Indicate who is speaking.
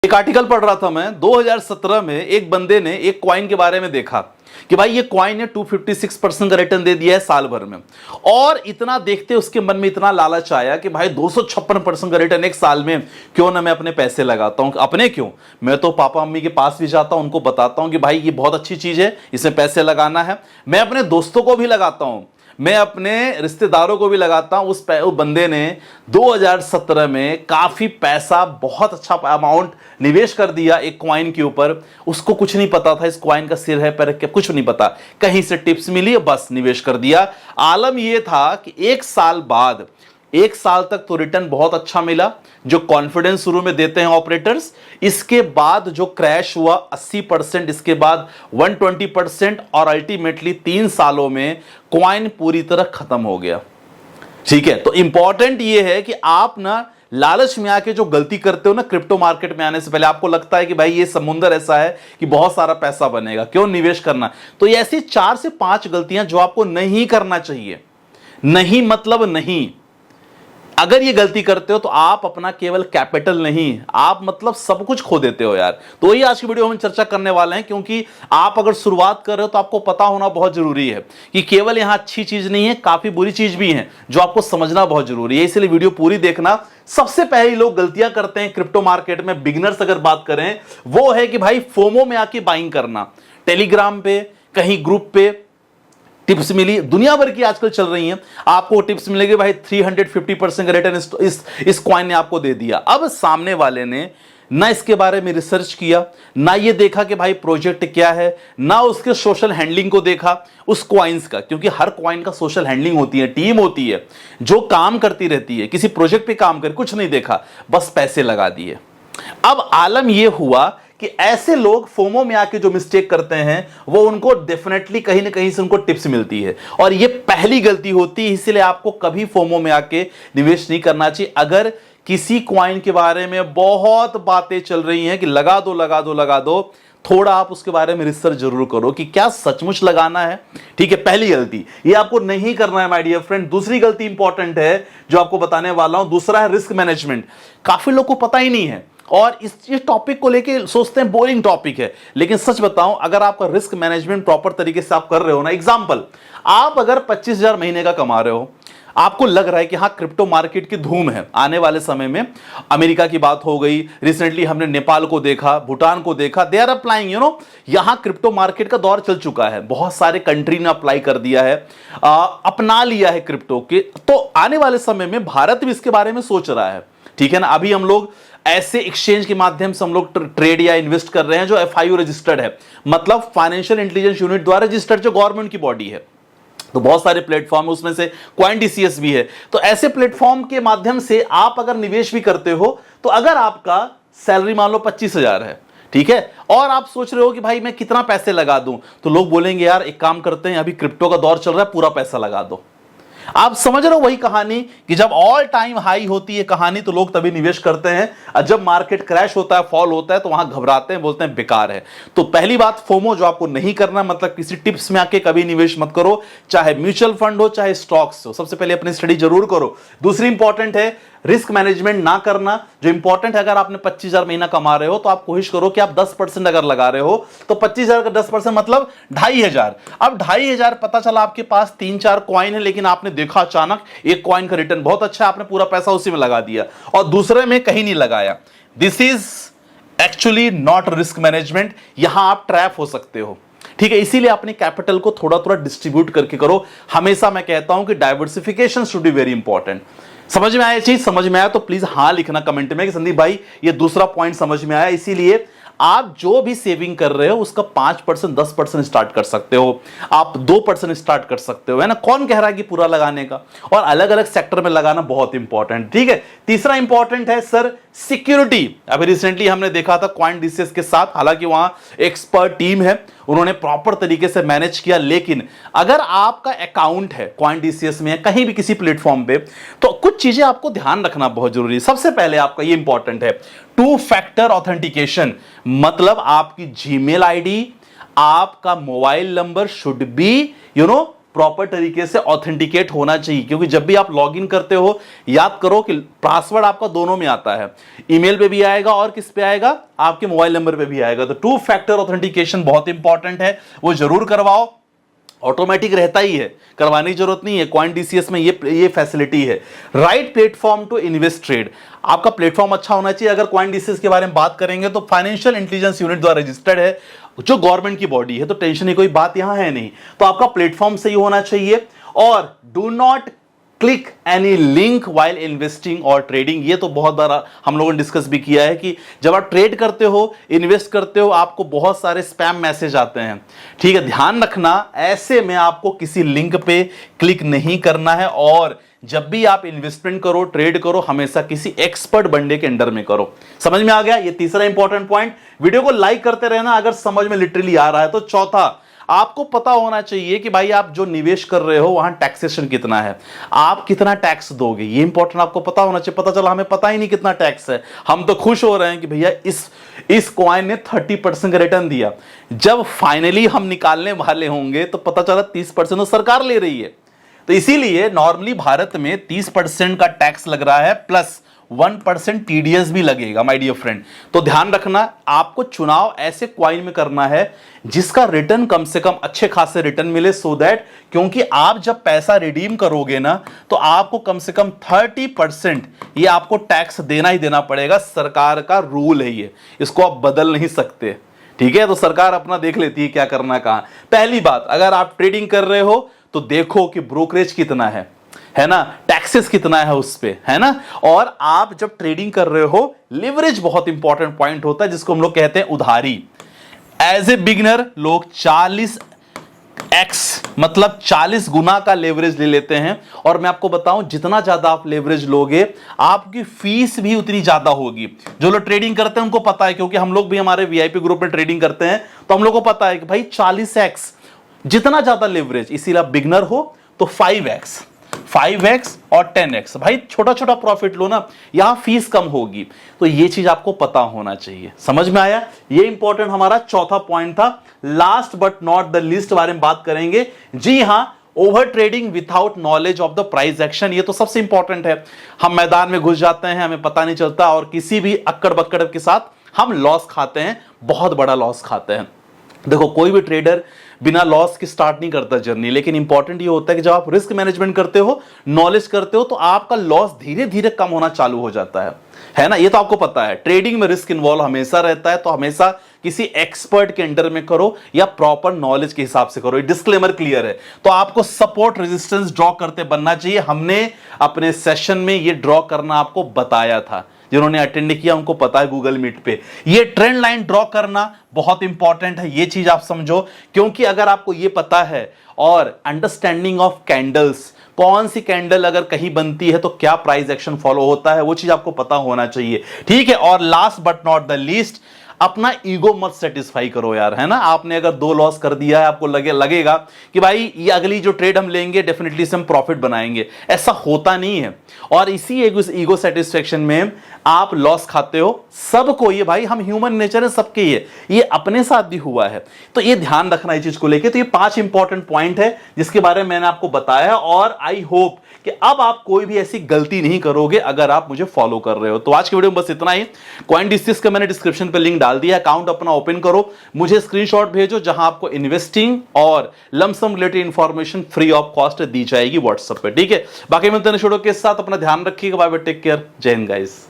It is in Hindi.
Speaker 1: एक आर्टिकल पढ़ रहा था मैं 2017 में, एक बंदे ने एक कॉइन के बारे में देखा कि भाई ये कॉइन ने 256% का रिटर्न दे दिया है साल भर में, और इतना देखते उसके मन में इतना लालच आया कि भाई 256% का रिटर्न एक साल में, क्यों ना मैं अपने पैसे लगाता हूं। अपने क्यों, मैं तो पापा मम्मी के पास भी जाता हूं, उनको बताता हूं कि भाई ये बहुत अच्छी चीज है, इसमें पैसे लगाना है। मैं अपने दोस्तों को भी लगाता हूं, मैं अपने रिश्तेदारों को भी लगाता हूं। उस बंदे ने 2017 में काफी पैसा, बहुत अच्छा अमाउंट निवेश कर दिया एक कॉइन के ऊपर। उसको कुछ नहीं पता था इस कॉइन का सिर है पैर है, कुछ नहीं पता, कहीं से टिप्स मिली, बस निवेश कर दिया। आलम यह था कि एक साल बाद, एक साल तक तो रिटर्न बहुत अच्छा मिला, जो कॉन्फिडेंस शुरू में देते हैं ऑपरेटर्स। इसके बाद जो क्रैश हुआ 80%, इसके बाद 120%, और अल्टीमेटली 3 सालों में कॉइन पूरी तरह खत्म हो गया। ठीक है, तो इंपॉर्टेंट ये है कि आप ना लालच में आके जो गलती करते हो ना, क्रिप्टो मार्केट में आने से पहले आपको लगता है कि भाई ये समुंदर ऐसा है कि बहुत सारा पैसा बनेगा, क्यों निवेश करना। तो ये ऐसी 4 से 5 गलतियां जो आपको नहीं करना चाहिए। नहीं मतलब नहीं, अगर ये गलती करते हो तो आप अपना केवल कैपिटल नहीं, आप मतलब सब कुछ खो देते हो यार। तो वही आज की वीडियो में चर्चा करने वाले हैं, क्योंकि आप अगर शुरुआत कर रहे हो तो आपको पता होना बहुत जरूरी है कि केवल यहां अच्छी चीज नहीं है, काफी बुरी चीज भी है जो आपको समझना बहुत जरूरी है। इसलिए वीडियो पूरी देखना। सबसे पहले लोग गलतियां करते हैं क्रिप्टो मार्केट में, बिगिनर्स अगर बात करें, वो है कि भाई फोमो में आके बाइंग करना। टेलीग्राम पे, कहीं ग्रुप पे टिप्स मिली, दुनिया भर की आजकल चल रही हैं, आपको टिप्स मिलेगी भाई 350% का रिटर्न इस कॉइन ने आपको दे दिया। अब सामने वाले ने ना इसके बारे में रिसर्च किया, ना ये देखा कि भाई प्रोजेक्ट क्या है, ना उसके सोशल हैंडलिंग को देखा उस कॉइन्स का, क्योंकि हर कॉइन का सोशल हैंडलिंग होती है, टीम होती है जो काम करती रहती है, किसी प्रोजेक्ट पे काम कर, कुछ नहीं देखा, बस पैसे लगा दिए। अब आलम यह हुआ कि ऐसे लोग फोमो में आके जो मिस्टेक करते हैं, वो उनको डेफिनेटली कहीं ना कहीं से उनको टिप्स मिलती है, और ये पहली गलती होती है। इसलिए आपको कभी फोमो में आके निवेश नहीं करना चाहिए। अगर किसी कॉइन के बारे में बहुत बातें चल रही हैं कि लगा दो लगा दो लगा दो, थोड़ा आप उसके बारे में रिसर्च जरूर करो कि क्या सचमुच लगाना है। ठीक है, पहली गलती ये आपको नहीं करना है माय डियर फ्रेंड। दूसरी गलती इंपॉर्टेंट है जो आपको बताने वाला हूं, दूसरा है रिस्क मैनेजमेंट। काफी लोग को पता ही नहीं है और इस टॉपिक को लेके सोचते हैं बोरिंग टॉपिक है, लेकिन सच बताऊं, अगर आपका रिस्क मैनेजमेंट प्रॉपर तरीके से आप कर रहे हो ना, एग्जांपल, आप अगर 25,000 महीने का कमा रहे हो, आपको लग रहा है कि हां क्रिप्टो मार्केट की धूम है आने वाले समय में, अमेरिका की बात हो गई, रिसेंटली हमने नेपाल को देखा, भूटान को देखा, दे आर अप्लाइंग, यहां क्रिप्टो मार्केट का दौर चल चुका है, बहुत सारे कंट्री ने अप्लाई कर दिया है, अपना लिया है क्रिप्टो के। तो आने वाले समय में भारत भी इसके बारे में सोच रहा है। ठीक है ना, अभी हम लोग ऐसे एक्सचेंज के माध्यम से हम लोग ट्रेड या इन्वेस्ट कर रहे हैं जो FIU रजिस्टर्ड है, मतलब फाइनेंशियल इंटेलिजेंस यूनिट द्वारा रजिस्टर्ड, जो गवर्नमेंट की बॉडी है। तो बहुत सारे प्लेटफॉर्म है, उसमें से CoinDCS भी है। तो ऐसे प्लेटफॉर्म के माध्यम से आप अगर निवेश भी करते हो, तो अगर आपका सैलरी मान लो 25,000 है, ठीक है, और आप सोच रहे हो कि भाई मैं कितना पैसे लगा दूं, तो लोग बोलेंगे यार एक काम करते हैं, अभी क्रिप्टो का दौर चल रहा है, पूरा पैसा लगा दो। आप समझ रहे हो वही कहानी कि जब ऑल टाइम हाई होती है कहानी, तो लोग तभी निवेश करते हैं, और जब मार्केट क्रैश होता है, फॉल होता है, तो वहां घबराते हैं, बोलते हैं बेकार है। तो पहली बात, फोमो जो आपको नहीं करना, मतलब किसी टिप्स में आके कभी निवेश मत करो, चाहे म्यूचुअल फंड हो चाहे स्टॉक्स हो। सबसे पहले अपनी स्टडी जरूर करो। दूसरी इंपॉर्टेंट है रिस्क मैनेजमेंट ना करना, जो इंपॉर्टेंट है। अगर आपने 25,000 महीना कमा रहे हो, तो आप कोशिश करो कि आप 10% अगर लगा रहे हो, तो 25,000 का 10% मतलब 2,500। अब 2,500 पता चला आपके पास 3-4 कॉइन है, लेकिन आपने देखा अचानक एक कॉइन का रिटर्न बहुत अच्छा है, आपने पूरा पैसा उसी में लगा दिया और दूसरे में कहीं नहीं लगाया। This is actually not risk management, यहां आप ट्रैप हो सकते हो। ठीक है, इसीलिए अपने कैपिटल को थोड़ा थोड़ा डिस्ट्रीब्यूट करके करो। हमेशा मैं कहता हूं कि diversification should be very important. समझ में आया चीज, समझ में आया तो प्लीज हां लिखना कमेंट में कि संदीप भाई ये दूसरा पॉइंट समझ में आया। इसीलिए आप जो भी सेविंग कर रहे हो उसका 5% 10% स्टार्ट कर सकते हो, आप 2% स्टार्ट कर सकते हो, है ना। कौन कह रहा है कि पूरा लगाने का, और अलग अलग सेक्टर में लगाना बहुत इंपॉर्टेंट। ठीक है, तीसरा इंपॉर्टेंट है सर सिक्योरिटी। अभी रिसेंटली हमने देखा था CoinDCS के साथ, हालांकि वहां एक्सपर्ट टीम है, उन्होंने प्रॉपर तरीके से मैनेज किया, लेकिन अगर आपका अकाउंट है CoinDCS में कहीं भी किसी प्लेटफॉर्म पे, तो कुछ चीजें आपको ध्यान रखना बहुत जरूरी है। सबसे पहले आपका ये इंपॉर्टेंट है 2 फैक्टर ऑथेंटिकेशन, मतलब आपकी जीमेल आईडी, आपका mobile number should be proper तरीके से ऑथेंटिकेट होना चाहिए, क्योंकि जब भी आप लॉगिन करते हो याद करो कि पासवर्ड आपका दोनों में आता है, ईमेल पे भी आएगा और किस पे आएगा, आपके मोबाइल नंबर पे भी आएगा। तो 2 फैक्टर ऑथेंटिकेशन बहुत इंपॉर्टेंट है, वो जरूर करवाओ। ऑटोमेटिक रहता ही है, करवाने की जरूरत नहीं है, CoinDCS में ये फैसिलिटी है। Right platform to invest trade, आपका प्लेटफॉर्म अच्छा होना चाहिए। अगर CoinDCS के बारे में बात करेंगे तो फाइनेंशियल इंटेलिजेंस यूनिट द्वारा रजिस्टर्ड है, जो गवर्नमेंट की बॉडी है, तो टेंशन की कोई बात यहां है नहीं। तो आपका प्लेटफॉर्म सही होना चाहिए। और do not click any link while investing और ट्रेडिंग, ये तो बहुत बार हम लोगों ने डिस्कस भी किया है कि जब आप ट्रेड करते हो, इन्वेस्ट करते हो, आपको बहुत सारे स्पैम मैसेज आते हैं। ठीक है, ध्यान रखना, ऐसे में आपको किसी लिंक पे क्लिक नहीं करना है। और जब भी आप इन्वेस्टमेंट करो, ट्रेड करो, हमेशा किसी एक्सपर्ट बंदे के अंडर में करो। समझ में आ गया? ये तीसरा इंपॉर्टेंट पॉइंट। वीडियो को लाइक करते रहना अगर समझ में लिटरली आ रहा है। तो चौथा, आपको पता होना चाहिए कि भाई आप जो निवेश कर रहे हो वहां टैक्सेशन कितना है, आप कितना टैक्स दोगे, ये इंपॉर्टेंट आपको पता होना चाहिए। पता चला हमें पता ही नहीं कितना टैक्स है, हम तो खुश हो रहे हैं कि भैया इस कॉइन ने 30% का रिटर्न दिया। जब फाइनली हम निकालने वाले होंगे तो पता चला 30% तो सरकार ले रही है। तो इसीलिए नॉर्मली भारत में 30% का टैक्स लग रहा है, प्लस 1% TDS भी लगेगा माय डियर फ्रेंड। तो ध्यान रखना, आपको चुनाव ऐसे क्वाइन में करना है जिसका रिटर्न कम से कम अच्छे खासे रिटर्न मिले, सो दैट, क्योंकि आप जब पैसा रिडीम करोगे ना तो आपको कम से कम 30% ये आपको टैक्स देना ही देना पड़ेगा। सरकार का रूल है ये, इसको आप बदल नहीं सकते। ठीक है, तो सरकार अपना देख लेती है क्या करना कहां। पहली बात, अगर आप ट्रेडिंग कर रहे हो तो देखो कि ब्रोकरेज कितना है ना, टैक्सेस कितना है उस पे, है ना। और आप जब ट्रेडिंग कर रहे हो, लिवरेज बहुत इंपॉर्टेंट पॉइंट होता है जिसको हम लोग कहते हैं उधारी। एज ए बिगिनर लोग 40x मतलब 40 गुना का लेवरेज ले लेते हैं। और मैं आपको बताऊं, जितना ज्यादा आप लेवरेज लोगे आपकी फीस भी उतनी ज्यादा होगी। जो लोग ट्रेडिंग करते हैं उनको पता है, क्योंकि हम लोग भी हमारे VIP ग्रुप में ट्रेडिंग करते हैं, तो हम लोग को पता है कि भाई 40x जितना ज्यादा लेवरेज, इसीलिए आप बिगनर हो तो 5x और 10x, भाई छोटा छोटा प्रॉफिट लो ना, यहां फीस कम होगी। तो ये चीज आपको पता होना चाहिए। समझ में आया? ये इंपॉर्टेंट हमारा चौथा पॉइंट था। Last but not the least बारे में बात करेंगे। जी हां, over trading without knowledge of the price action, ये तो सबसे इंपॉर्टेंट है। हम मैदान में घुस जाते हैं, हमें पता नहीं चलता, और किसी भी अक्कड़ बक्कड़ के साथ हम लॉस खाते हैं, बहुत बड़ा लॉस खाते हैं। देखो, कोई भी ट्रेडर बिना लॉस की स्टार्ट नहीं करता जर्नी, लेकिन इंपॉर्टेंट ये होता है कि जब आप रिस्क मैनेजमेंट करते हो, नॉलेज करते हो, तो आपका लॉस धीरे धीरे कम होना चालू हो जाता है ना। ये तो आपको पता है। ट्रेडिंग में रिस्क इन्वॉल्व हमेशा रहता है, तो हमेशा किसी एक्सपर्ट के अंडर में करो या प्रॉपर नॉलेज के हिसाब से करो। डिस्क्लेमर क्लियर है? तो आपको सपोर्ट रेजिस्टेंस ड्रॉ करते बनना चाहिए। हमने अपने सेशन में ये ड्रॉ करना आपको बताया था, जिन्होंने अटेंड किया उनको पता है गूगल मीट पे। ये ट्रेंड लाइन ड्रॉ करना बहुत इंपॉर्टेंट है, ये चीज आप समझो, क्योंकि अगर आपको ये पता है और अंडरस्टैंडिंग ऑफ कैंडल्स, कौन सी कैंडल अगर कहीं बनती है तो क्या प्राइस एक्शन फॉलो होता है, वो चीज आपको पता होना चाहिए। ठीक है, और last but not the least, अपना ईगो मत सेटिस्फाई करो यार, है ना। आपने अगर 2 लॉस कर दिया है, आपको लगेगा कि भाई ये अगली जो ट्रेड हम लेंगे डेफिनेटली से हम प्रॉफिट बनाएंगे, ऐसा होता नहीं है। और इसी ईगो सेटिस्फेक्शन में आप लॉस खाते हो। सबको ये, भाई हम ह्यूमन नेचर है सबके, ये अपने साथ भी हुआ है। तो ये ध्यान रखना इस चीज को लेके। तो ये 5 इंपॉर्टेंट पॉइंट है जिसके बारे में मैंने आपको बताया, और आई होप कि अब आप कोई भी ऐसी गलती नहीं करोगे अगर आप मुझे फॉलो कर रहे हो। तो आज की वीडियो में बस इतना ही। CoinDCS का मैंने डिस्क्रिप्शन पे लिंक डाल दिया, अकाउंट अपना ओपन करो, मुझे स्क्रीनशॉट भेजो जहां आपको इन्वेस्टिंग और lump sum related information free of cost दी जाएगी व्हाट्सएप पे। ठीक है, बाकी मिलते हैं वीडियो के साथ। अपना ध्यान रखिएगा, बाय बाय, टेक केयर, जय हिंद गाइस।